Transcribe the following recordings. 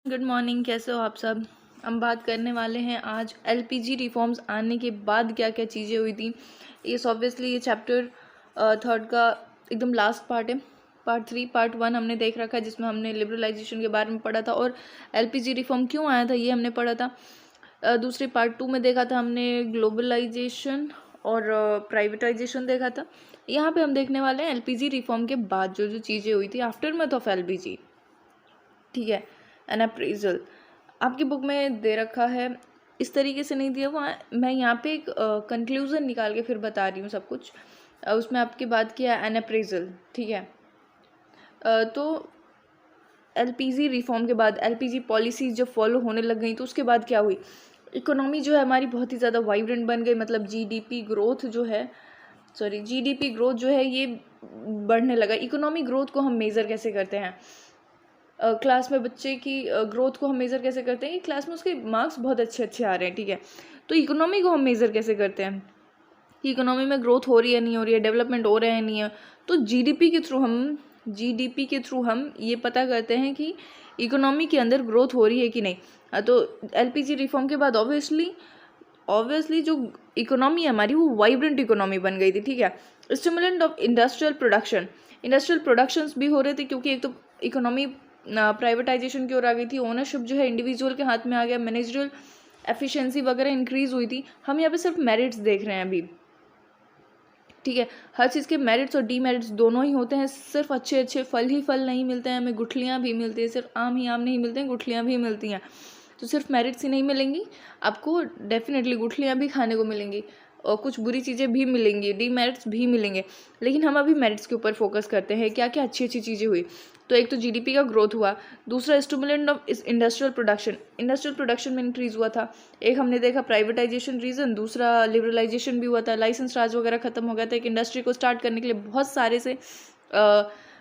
Good morning. कैसे हो आप सब। हम बात करने वाले हैं आज एलपीजी रिफॉर्म्स आने के बाद क्या क्या चीज़ें हुई थी। ऑब्वियसली ये चैप्टर थर्ड का एकदम लास्ट पार्ट है। पार्ट 3 पार्ट 1 हमने देख रखा है, जिसमें हमने लिबरलाइजेशन के बारे में पढ़ा था और एलपीजी रिफॉर्म क्यों आया था ये हमने पढ़ा था। दूसरे पार्ट 2 में देखा था हमने ग्लोबलाइजेशन और प्राइवेटाइजेशन देखा था। यहाँ पे हम देखने वाले हैं एलपीजी रिफॉर्म के बाद जो जो चीज़ें हुई थी आफ्टर मैथ ऑफ एलपीजी। ठीक है। एन अप्रेजल आपकी बुक में दे रखा है, इस तरीके से नहीं दिया हुआ है। मैं यहाँ पे एक कंक्लूजन निकाल के फिर बता रही हूँ सब कुछ। उसमें आपकी बात किया एन अप्रेजल। ठीक है। तो एलपीजी रिफॉर्म के बाद एलपीजी पॉलिसीज जब फॉलो होने लग गई तो उसके बाद क्या हुई। इकोनॉमी जो है हमारी बहुत ही ज़्यादा वाइब्रेंट बन गई। मतलब जीडीपी ग्रोथ जो है ये बढ़ने लगा। इकोनॉमी ग्रोथ को हम मेज़र कैसे करते हैं, क्लास में बच्चे की ग्रोथ को हम मेज़र कैसे करते हैं कि क्लास में उसके मार्क्स बहुत अच्छे अच्छे आ रहे हैं। ठीक है। तो इकोनॉमी को हम मेज़र कैसे करते हैं कि इकोनॉमी में ग्रोथ हो रही है नहीं हो रही है, डेवलपमेंट हो रहा है नहीं है। तो जीडीपी के थ्रू हम ये पता करते हैं कि इकोनॉमी के अंदर ग्रोथ हो रही है कि नहीं। तो एलपीजी रिफॉर्म के बाद ऑब्वियसली जो इकोनॉमी है हमारी वो वाइब्रेंट इकोनॉमी बन गई थी। ठीक है। स्टिमुलेंट ऑफ इंडस्ट्रियल प्रोडक्शंस भी हो रहे थे, क्योंकि एक तो इकोनॉमी प्राइवेटाइजेशन की ओर आ गई थी। ओनरशिप जो है इंडिविजुअल के हाथ में आ गया। मैनेजरियल एफिशिएंसी वगैरह इंक्रीज हुई थी। हम यहाँ पे सिर्फ मेरिट्स देख रहे हैं अभी। ठीक है। हर चीज़ के मेरिट्स और डीमेरिट्स दोनों ही होते हैं। सिर्फ अच्छे अच्छे फल ही फल नहीं मिलते हैं, हमें गुठलियाँ भी मिलती है। सिर्फ आम ही आम नहीं मिलते हैं, गुठलियाँ भी मिलती हैं। तो सिर्फ मेरिट्स ही नहीं मिलेंगी, आपको डेफिनेटली गुठलियाँ भी खाने को मिलेंगी और कुछ बुरी चीज़ें भी मिलेंगी, डीमेरिट्स भी मिलेंगे। लेकिन हम अभी मेरिट्स के ऊपर फोकस करते हैं। क्या क्या अच्छी अच्छी चीज़ें हुई। तो एक तो जीडीपी का ग्रोथ हुआ। दूसरा स्टिमुलेंट ऑफ इंडस्ट्रियल प्रोडक्शन में इंक्रीज हुआ था। एक हमने देखा प्राइवेटाइजेशन रीज़न, दूसरा लिबरलाइजेशन भी हुआ था। लाइसेंस राज वगैरह खत्म हो गया था। एक इंडस्ट्री को स्टार्ट करने के लिए बहुत सारे से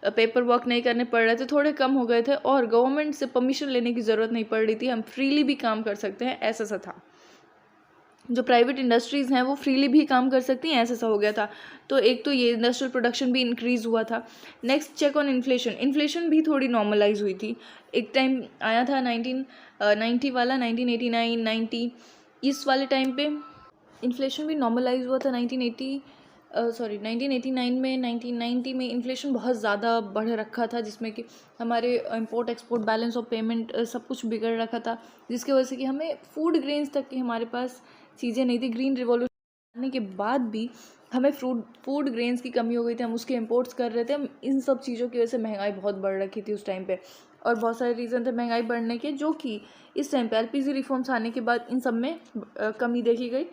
पेपर वर्क नहीं करने पड़ रहे थे, थोड़े कम हो गए थे और गवर्नमेंट से परमिशन लेने की ज़रूरत नहीं पड़ रही थी। हम फ्रीली भी काम कर सकते हैं, ऐसा सा था। जो प्राइवेट इंडस्ट्रीज़ हैं वो फ्रीली भी काम कर सकती हैं, ऐसा सा हो गया था। तो एक तो ये इंडस्ट्रियल प्रोडक्शन भी इंक्रीज़ हुआ था। नेक्स्ट चेक ऑन इन्फ्लेशन भी थोड़ी नॉर्मलाइज हुई थी। एक टाइम आया था 1990 वाला, 1989 90, इस वाले टाइम पे इन्फ्लेशन भी नॉर्मलाइज हुआ था। 1989 में, 1990 में इन्फ्लेशन बहुत ज़्यादा बढ़ रखा था, जिसमें कि हमारे import export balance of payment सब कुछ बिगड़ रखा था, जिसकी वजह से कि हमें फूड ग्रेन्स तक की हमारे पास चीज़ें नहीं थी। ग्रीन रिवॉल्यूशन आने के बाद भी हमें फूड ग्रेन्स की कमी हो गई थी, हम उसके इंपोर्ट्स कर रहे थे। हम इन सब चीज़ों की वजह से महंगाई बहुत बढ़ रखी थी उस टाइम पे, और बहुत सारे रीज़न थे महंगाई बढ़ने के, जो कि इस टाइम पे एलपीजी रिफॉर्म्स आने के बाद इन सब में कमी देखी गई।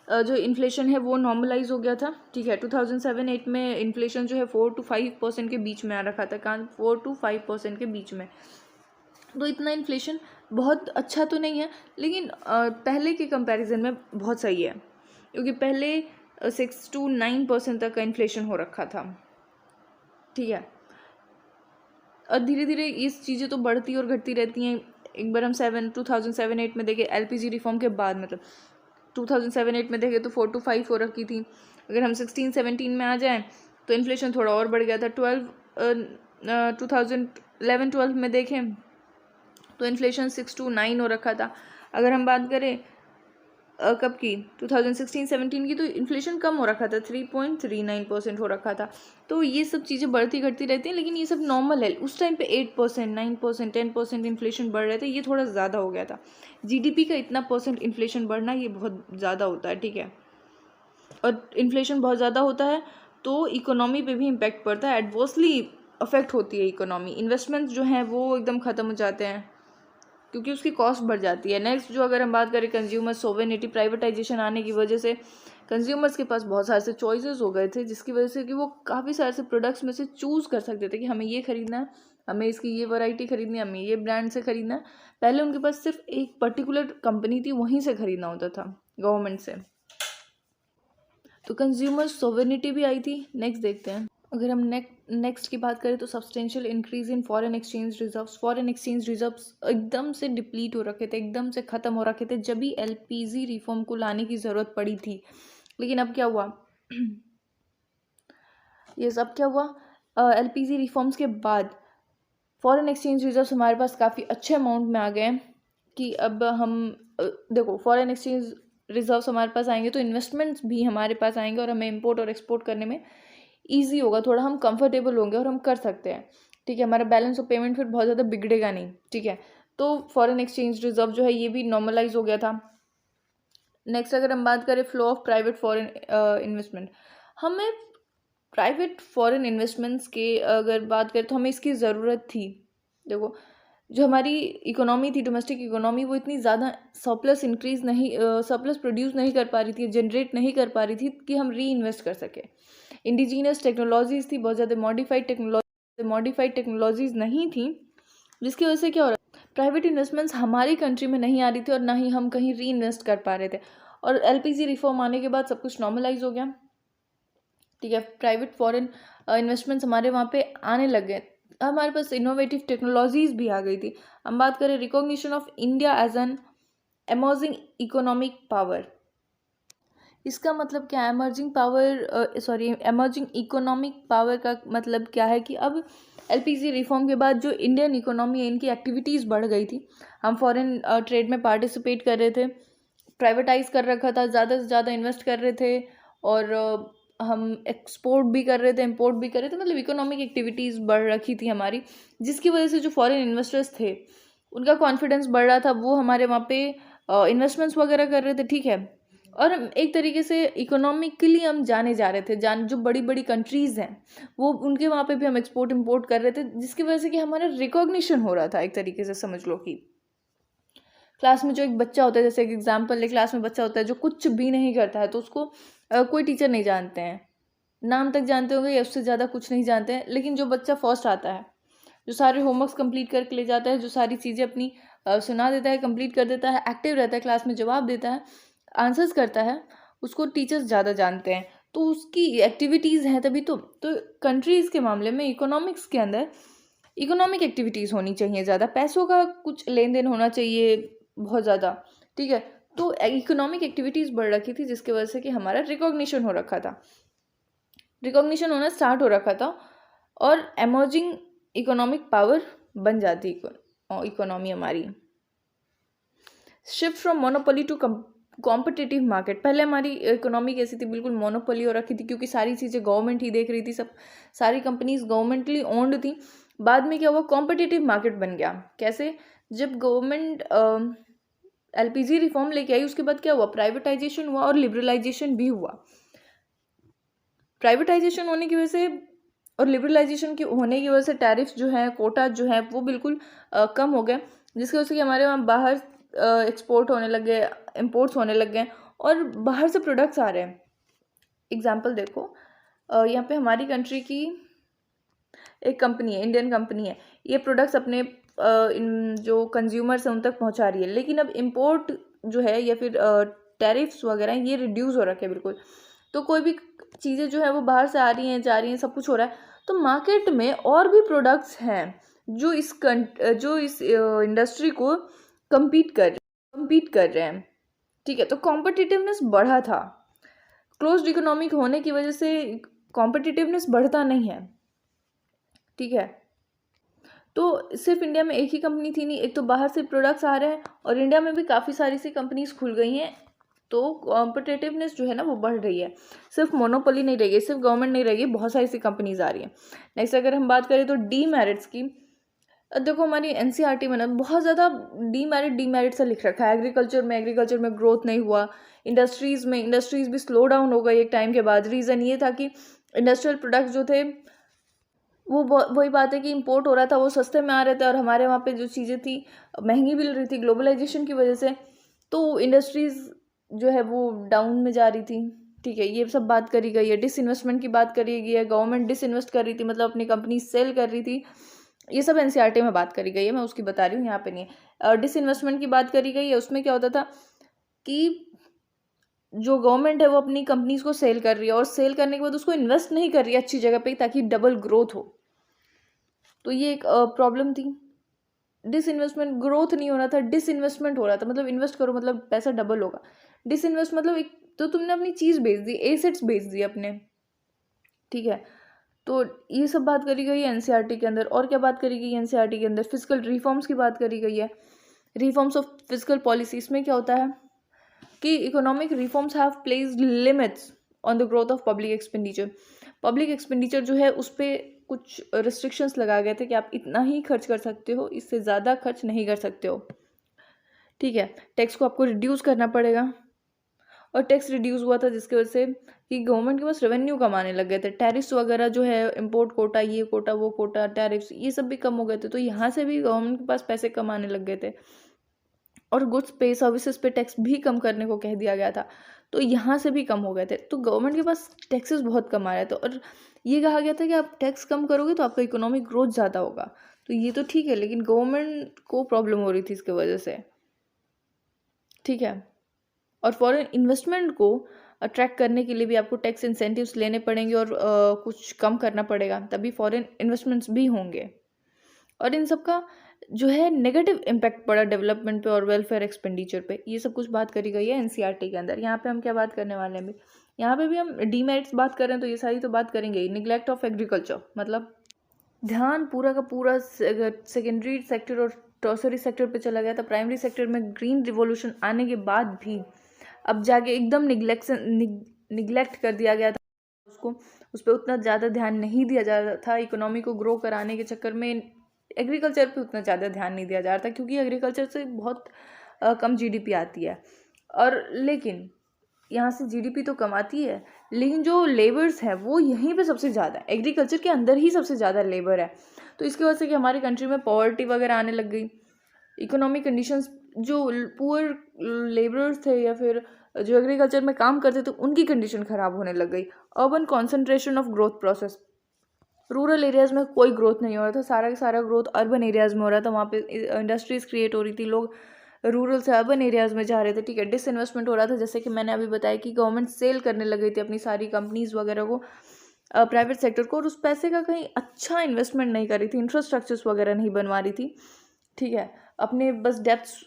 जो इन्फ्लेशन है वो नॉर्मलाइज हो गया था। ठीक है। 2007-8 में इन्फ्लेशन जो है 4 to 5% के बीच में आ रखा था। 4 to 5% के बीच में। तो इतना इन्फ्लेशन बहुत अच्छा तो नहीं है, लेकिन पहले के कंपैरिजन में बहुत सही है, क्योंकि पहले 6 to 9% तक का इन्फ्लेशन हो रखा था। ठीक है। और धीरे धीरे इस चीज़ें तो बढ़ती और घटती रहती हैं। एक बार हम 2007-8 में देखें एलपीजी रिफॉर्म के बाद, मतलब 2007-8 में देखें तो 4 to 5 हो रखी थी। अगर हम 16-17 में आ जाएं तो इन्फ्लेशन थोड़ा और बढ़ गया था। 2011-12 में देखें तो इन्फ्लेशन 6 to 9 हो रखा था। अगर हम बात करें कब की, 2016-17 की, तो इन्फ्लेशन कम हो रखा था, 3.39% हो रखा था। तो ये सब चीज़ें बढ़ती घटती रहती हैं, लेकिन ये सब नॉर्मल है। उस टाइम पे 8%, 9%, 10% इन्फ्लेशन बढ़ रहे थे, ये थोड़ा ज़्यादा हो गया था। जीडीपी का इतना परसेंट इन्फ्लेशन बढ़ना ये बहुत ज़्यादा होता है। ठीक है। और इन्फ्लेशन बहुत ज़्यादा होता है तो इकोनॉमी पे भी इम्पैक्ट पड़ता है, एडवर्सली अफेक्ट होती है इकोनॉमी। इन्वेस्टमेंट्स जो हैं वो एकदम ख़त्म हो जाते हैं, क्योंकि उसकी कॉस्ट बढ़ जाती है। नेक्स्ट जो अगर हम बात करें कंज्यूमर सोवेनिटी, प्राइवेटाइजेशन आने की वजह से कंज्यूमर्स के पास बहुत सारे से चॉइसेस हो गए थे, जिसकी वजह से कि वो काफ़ी सारे से प्रोडक्ट्स में से चूज़ कर सकते थे कि हमें ये खरीदना है, हमें इसकी ये वैरायटी खरीदनी है, हमें ये ब्रांड से खरीदना है। पहले उनके पास सिर्फ एक पर्टिकुलर कंपनी थी, वहीं से खरीदना होता था गवर्नमेंट से। तो कंज्यूमर सोवेनिटी भी आई थी। नेक्स्ट देखते हैं। अगर हम नेक्स्ट की बात करें तो substantial increase in foreign exchange reserves एकदम से डिप्लीट हो रखे थे, एकदम से ख़त्म हो रखे थे, जब भी एलपीजी रिफॉर्म को लाने की ज़रूरत पड़ी थी। लेकिन अब क्या हुआ ये सब क्या हुआ, एलपीजी रिफॉर्म्स के बाद फॉरेन एक्सचेंज रिजर्व्स हमारे पास काफ़ी अच्छे अमाउंट में आ गए हैं कि अब हम देखो फॉरेन एक्सचेंज रिजर्व्स हमारे पास आएंगे तो इन्वेस्टमेंट्स भी हमारे पास आएंगे और हमें इंपोर्ट और एक्सपोर्ट करने में ईजी होगा, थोड़ा हम कंफर्टेबल होंगे और हम कर सकते हैं। ठीक है, हमारा बैलेंस ऑफ पेमेंट फिर बहुत ज़्यादा बिगड़ेगा नहीं। ठीक है, तो फॉरेन एक्सचेंज रिजर्व जो है ये भी नॉर्मलाइज हो गया था। नेक्स्ट अगर हम बात करें flow of private foreign investment, हमें प्राइवेट फॉरेन इन्वेस्टमेंट्स के अगर बात करें तो हमें इसकी ज़रूरत थी। देखो जो हमारी इकोनॉमी थी, डोमेस्टिक इकोनॉमी, वो इतनी ज़्यादा सरप्लस प्रोड्यूस नहीं कर पा रही थी, जनरेट नहीं कर पा रही थी कि हम री इन्वेस्ट कर सकें। इंडिजीनियस टेक्नोलॉजीज़ थी, बहुत ज़्यादा मॉडिफाइड टेक्नोलॉजीज़ नहीं थी, जिसकी वजह से क्या हो रहा है, प्राइवेट इन्वेस्टमेंट्स हमारी कंट्री में नहीं आ रही थी और ना ही हम कहीं री इन्वेस्ट कर पा रहे थे। और एलपीजी रिफॉर्म आने के बाद सब कुछ नॉर्मलाइज हो गया। ठीक है, प्राइवेट फॉरेन इन्वेस्टमेंट्स हमारे वहाँ पे आने लग गए, हमारे पास इनोवेटिव टेक्नोलॉजीज भी आ गई थी। हम बात करें recognition of India as an emerging economic power, इसका मतलब क्या है, एमर्जिंग इकोनॉमिक पावर का मतलब क्या है कि अब एलपीजी रिफॉर्म के बाद जो इंडियन इकोनॉमी है, इनकी एक्टिविटीज़ बढ़ गई थी। हम फॉरेन ट्रेड में पार्टिसिपेट कर रहे थे, प्राइवेटाइज कर रखा था, ज़्यादा से ज़्यादा इन्वेस्ट कर रहे थे और हम एक्सपोर्ट भी कर रहे थे, इंपोर्ट भी कर रहे थे, मतलब इकोनॉमिक एक्टिविटीज़ बढ़ रखी थी हमारी, जिसकी वजह से जो फॉरेन इन्वेस्टर्स थे उनका कॉन्फिडेंस बढ़ रहा था, वो हमारे वहाँ पे इन्वेस्टमेंट्स वगैरह कर रहे थे। ठीक है, और एक तरीके से इकोनॉमिकली हम जाने जा रहे थे, जो बड़ी बड़ी कंट्रीज़ हैं वो उनके वहाँ पे भी हम एक्सपोर्ट इंपोर्ट कर रहे थे, जिसकी वजह से कि हमारा रिकॉग्निशन हो रहा था। एक तरीके से समझ लो कि क्लास में जो एक बच्चा होता है, जैसे एक एग्जाम्पल है, क्लास में बच्चा होता है जो कुछ भी नहीं करता है, तो उसको कोई टीचर नहीं जानते हैं, नाम तक जानते होंगे या उससे ज़्यादा कुछ नहीं जानते हैं। लेकिन जो बच्चा फर्स्ट आता है, जो सारे होमवर्क्स कंप्लीट करके ले जाता है, जो सारी चीज़ें अपनी सुना देता है, कंप्लीट कर देता है, एक्टिव रहता है, क्लास में जवाब देता है, आंसर्स करता है, उसको टीचर्स ज़्यादा जानते हैं, तो उसकी एक्टिविटीज़ हैं तभी तो कंट्रीज़ के मामले में इकोनॉमिक्स के अंदर इकोनॉमिक एक्टिविटीज़ होनी चाहिए, ज़्यादा पैसों का कुछ लेन देन होना चाहिए बहुत ज़्यादा। ठीक है, तो इकोनॉमिक एक्टिविटीज़ बढ़ रखी थी, जिसकी वजह से कि हमारा रिकॉग्निशन होना स्टार्ट हो रखा था और एमर्जिंग इकोनॉमिक पावर बन जाती इकोनॉमी हमारी। Shift from monopoly to competitive market, पहले हमारी इकोनॉमी कैसी थी, बिल्कुल मोनोपोली हो रखी थी, क्योंकि सारी चीज़ें गवर्नमेंट ही देख रही थी, सब सारी कंपनीज गवर्नमेंटली ओन्ड थी। बाद में क्या हुआ, कॉम्पिटिटिव मार्केट बन गया। कैसे, जब गवर्नमेंट एलपीजी रिफॉर्म लेके आई, उसके बाद क्या हुआ, प्राइवेटाइजेशन हुआ और लिबरलाइजेशन भी हुआ। प्राइवेटाइजेशन होने की वजह से और लिबरलाइजेशन की होने की वजह से टैरिफ जो है, कोटा जो है, वो बिल्कुल कम हो गए, जिसकी वजह से कि हमारे वहाँ बाहर एक्सपोर्ट होने लग गए, इम्पोर्ट्स होने लग गए और बाहर से प्रोडक्ट्स आ रहे हैं। एग्जाम्पल देखो, यहाँ पे हमारी कंट्री की एक कंपनी है, इंडियन कंपनी है, ये प्रोडक्ट्स अपने जो कंज्यूमर्स हैं उन तक पहुँचा रही है, लेकिन अब इम्पोर्ट जो है या फिर टैरिफ्स वगैरह ये रिड्यूस हो रखे हैं बिल्कुल, तो कोई भी चीज़ें जो है वो बाहर से आ रही हैं, जा रही हैं, सब कुछ हो रहा है, तो मार्केट में और भी प्रोडक्ट्स हैं जो इस इंडस्ट्री को कम्पीट कर रहे हैं। ठीक है, तो कॉम्पिटिटिवनेस बढ़ा था, क्लोज्ड इकोनॉमिक होने की वजह से कॉम्पिटिटिवनेस बढ़ता नहीं है। ठीक है, तो सिर्फ इंडिया में एक ही कंपनी थी नहीं, एक तो बाहर से प्रोडक्ट्स आ रहे हैं और इंडिया में भी काफ़ी सारी सी कंपनीज खुल गई हैं, तो कॉम्पिटिटिवनेस जो है ना वो बढ़ रही है, सिर्फ मोनोपोली नहीं रही है, सिर्फ गवर्नमेंट नहीं रहेगी, बहुत सारी सी कंपनीज आ रही हैं। नेक्स्ट अगर हम बात करें तो डीमेरिट्स की, देखो हमारी एनसीईआरटी में ना बहुत ज़्यादा डीमेरिट से लिख रखा है। एग्रीकल्चर में ग्रोथ नहीं हुआ, इंडस्ट्रीज़ भी स्लो डाउन हो गई एक टाइम के बाद। रीज़न ये था कि इंडस्ट्रियल प्रोडक्ट्स जो थे वो वही बात है कि इंपोर्ट हो रहा था, वो सस्ते में आ रहे थे और हमारे वहाँ पे जो चीज़ें थी महंगी मिल रही थी ग्लोबलाइजेशन की वजह से, तो इंडस्ट्रीज़ जो है वो डाउन में जा रही थी। ठीक है, ये सब बात करी गई है। डिसइन्वेस्टमेंट की बात करी गई है, गवर्नमेंट डिसइन्वेस्ट कर रही थी, मतलब अपनी कंपनी सेल कर रही थी, ये सब एनसीईआरटी में बात करी गई है, मैं उसकी बता रही हूँ, यहाँ पे नहीं है। डिसइन्वेस्टमेंट की बात करी गई है, उसमें क्या होता था कि जो गवर्नमेंट है वो अपनी कंपनीज को सेल कर रही है और सेल करने के बाद उसको इन्वेस्ट नहीं कर रही है अच्छी जगह पे ताकि डबल ग्रोथ हो, तो ये एक प्रॉब्लम थी। डिसइन्वेस्टमेंट, ग्रोथ नहीं हो रहा था, डिसइन्वेस्टमेंट हो रहा था, मतलब इन्वेस्ट करो मतलब पैसा डबल होगा। डिसइन्वेस्ट मतलब एक तो तुमने अपनी चीज़ बेच दी, एसेट्स बेच दी अपने। ठीक है, तो ये सब बात करी गई है एनसीईआरटी के अंदर। और क्या बात करी गई है एनसीईआरटी के अंदर? फिजिकल रिफॉर्म्स की बात करी गई है, रिफॉर्म्स ऑफ फिजिकल पॉलिसी। इसमें क्या होता है कि economic reforms have placed limits on the growth of public expenditure. Public expenditure जो है उस पर कुछ रिस्ट्रिक्शंस लगाए गए थे कि आप इतना ही खर्च कर सकते हो, इससे ज़्यादा खर्च नहीं कर सकते हो, ठीक है। टैक्स को आपको रिड्यूस करना पड़ेगा, और टैक्स रिड्यूस हुआ था जिसकी वजह से कि गवर्नमेंट के पास रेवेन्यू कम आने लग गए थे। टैरिफ्स वगैरह जो है, इम्पोर्ट कोटा, ये कोटा वो कोटा, टैरिफ्स, ये सब भी कम हो गए थे, तो यहाँ से भी गवर्नमेंट के पास पैसे कम आने लग गए थे। और गुड्स पे, सर्विसेज पे टैक्स भी कम करने को कह दिया गया था, तो यहाँ से भी कम हो गए थे। तो गवर्नमेंट के पास टैक्सेस बहुत कम आ रहे थे, और ये कहा गया था कि आप टैक्स कम करोगे तो आपका इकोनॉमिक ग्रोथ ज़्यादा होगा। तो ये तो ठीक है, लेकिन गवर्नमेंट को प्रॉब्लम हो रही थी इसकी वजह से, ठीक है। और फॉरेन इन्वेस्टमेंट को अट्रैक्ट करने के लिए भी आपको टैक्स इंसेंटिव्स लेने पड़ेंगे, और कुछ कम करना पड़ेगा, तभी फॉरेन इन्वेस्टमेंट्स भी होंगे। और इन सब का जो है नेगेटिव इम्पैक्ट पड़ा डेवलपमेंट पे और वेलफेयर एक्सपेंडिचर पे। ये सब कुछ बात करी गई है एनसीईआरटी के अंदर। यहाँ पे हम क्या बात करने वाले हैं भी, यहाँ पे भी हम डीमेरिट्स बात करें तो ये सारी तो बात करेंगे ही। निग्लेक्ट ऑफ एग्रीकल्चर, मतलब ध्यान पूरा का पूरा सेकेंडरी सेक्टर और टर्सरी सेक्टर पे चला गया था। प्राइमरी सेक्टर में ग्रीन रिवॉल्यूशन आने के बाद भी अब जाके एकदम निग्लेक्ट कर दिया गया था उसको, उस पर उतना ज़्यादा ध्यान नहीं दिया जा रहा था। इकोनॉमी को ग्रो कराने के चक्कर में एग्रीकल्चर पे उतना ज़्यादा ध्यान नहीं दिया जा रहा था, क्योंकि एग्रीकल्चर से बहुत कम जीडीपी आती है। और लेकिन यहाँ से जीडीपी तो कमाती है, लेकिन जो लेबर्स है वो यहीं पे सबसे ज़्यादा है, एग्रीकल्चर के अंदर ही सबसे ज़्यादा लेबर है। तो इसकी वजह से कि हमारी कंट्री में पॉवर्टी वगैरह आने लग गई। इकोनॉमिक कंडीशंस, जो पुअर लेबरर्स थे या फिर जो एग्रीकल्चर में काम करते थे, उनकी कंडीशन ख़राब होने लग गई। Urban concentration of growth process, rural areas में कोई ग्रोथ नहीं हो रहा था, सारा का सारा ग्रोथ अर्बन एरियाज़ में हो रहा था। वहाँ पे इंडस्ट्रीज़ क्रिएट हो रही थी, लोग रूरल से अर्बन एरियाज़ में जा रहे थे, ठीक है। डिसइन्वेस्टमेंट हो रहा था, जैसे कि मैंने अभी बताया कि गवर्नमेंट सेल करने लग गई थी अपनी सारी कंपनीज़ वगैरह को प्राइवेट सेक्टर को, और उस पैसे का कहीं अच्छा इन्वेस्टमेंट नहीं कर रही थी, इंफ्रास्ट्रक्चर्स वगैरह नहीं बनवा रही थी, ठीक है। अपने बस डेब्ट्स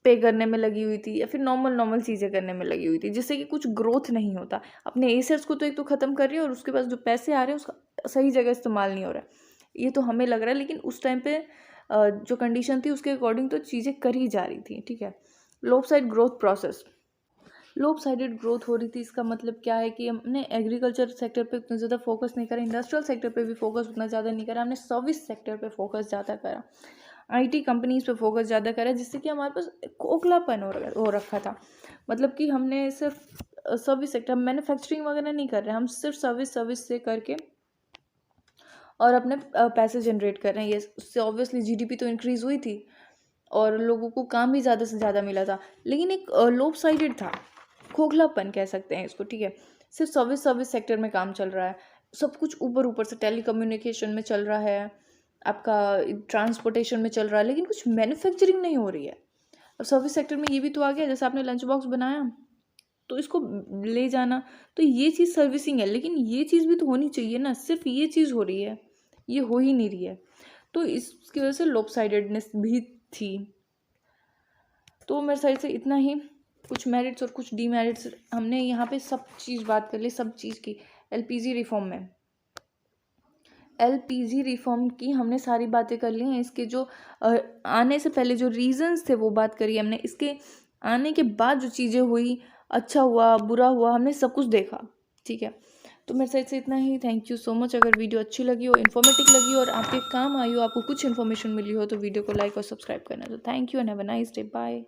पे करने में लगी हुई थी, या फिर नॉर्मल चीज़ें करने में लगी हुई थी, जिससे कि कुछ ग्रोथ नहीं होता। अपने एसेट्स को तो एक तो ख़त्म कर रही है, और उसके पास जो पैसे आ रहे हैं उसका सही जगह इस्तेमाल नहीं हो रहा है। ये तो हमें लग रहा है, लेकिन उस टाइम पे जो कंडीशन थी उसके अकॉर्डिंग तो चीज़ें करी जा रही थी, ठीक है। लोपसाइड ग्रोथ प्रोसेस, लोपसाइडेड ग्रोथ हो रही थी। इसका मतलब क्या है कि हमने एग्रीकल्चर सेक्टर पे उतना ज़्यादा फोकस नहीं करा, इंडस्ट्रियल सेक्टर पे भी फोकस उतना ज़्यादा नहीं करा, हमने सर्विस सेक्टर पे फोकस ज़्यादा करा, आईटी कंपनीज पे फोकस ज़्यादा करा, जिससे कि हमारे पास खोखलापन हो रखा था। मतलब कि हमने सिर्फ सर्विस सेक्टर, मैन्युफैक्चरिंग वगैरह नहीं कर रहे, हम सिर्फ सर्विस से करके और अपने पैसे जनरेट कर रहे हैं। ये उससे ऑब्वियसली जीडीपी तो इंक्रीज़ हुई थी और लोगों को काम भी ज़्यादा से ज़्यादा मिला था, लेकिन एक लोप साइडेड था, खोखलापन कह सकते हैं इसको, ठीक है। सिर्फ सर्विस सेक्टर में काम चल रहा है, सब कुछ ऊपर से टेली कम्युनिकेशन में चल रहा है, आपका ट्रांसपोर्टेशन में चल रहा है, लेकिन कुछ मैन्युफैक्चरिंग नहीं हो रही है। अब सर्विस सेक्टर में ये भी तो आ गया, जैसे आपने लंच बॉक्स बनाया तो इसको ले जाना, तो ये चीज़ सर्विसिंग है, लेकिन ये चीज़ भी तो होनी चाहिए ना, सिर्फ ये चीज़ हो रही है, ये हो ही नहीं रही है। तो इसकी वजह से लोपसाइडेडनेस भी थी। तो मेरे साइड से इतना ही, कुछ मेरिट्स और कुछ डीमेरिट्स हमने यहाँ पे सब चीज़ बात कर ली, सब चीज़ की। एलपीजी रिफॉर्म में, एलपीजी रिफॉर्म की हमने सारी बातें कर ली हैं। इसके जो आने से पहले जो रीजंस थे वो बात करी हमने, इसके आने के बाद जो चीज़ें हुई, अच्छा हुआ बुरा हुआ, हमने सब कुछ देखा, ठीक है। तो मेरे साइड से इतना ही। Thank you so much. अगर वीडियो अच्छी लगी हो, इन्फॉर्मेटिव लगी हो और आपके काम आई हो, आपको कुछ इन्फॉर्मेशन मिली हो, तो वीडियो को लाइक और सब्सक्राइब करना। तो thank you and have a nice day, bye.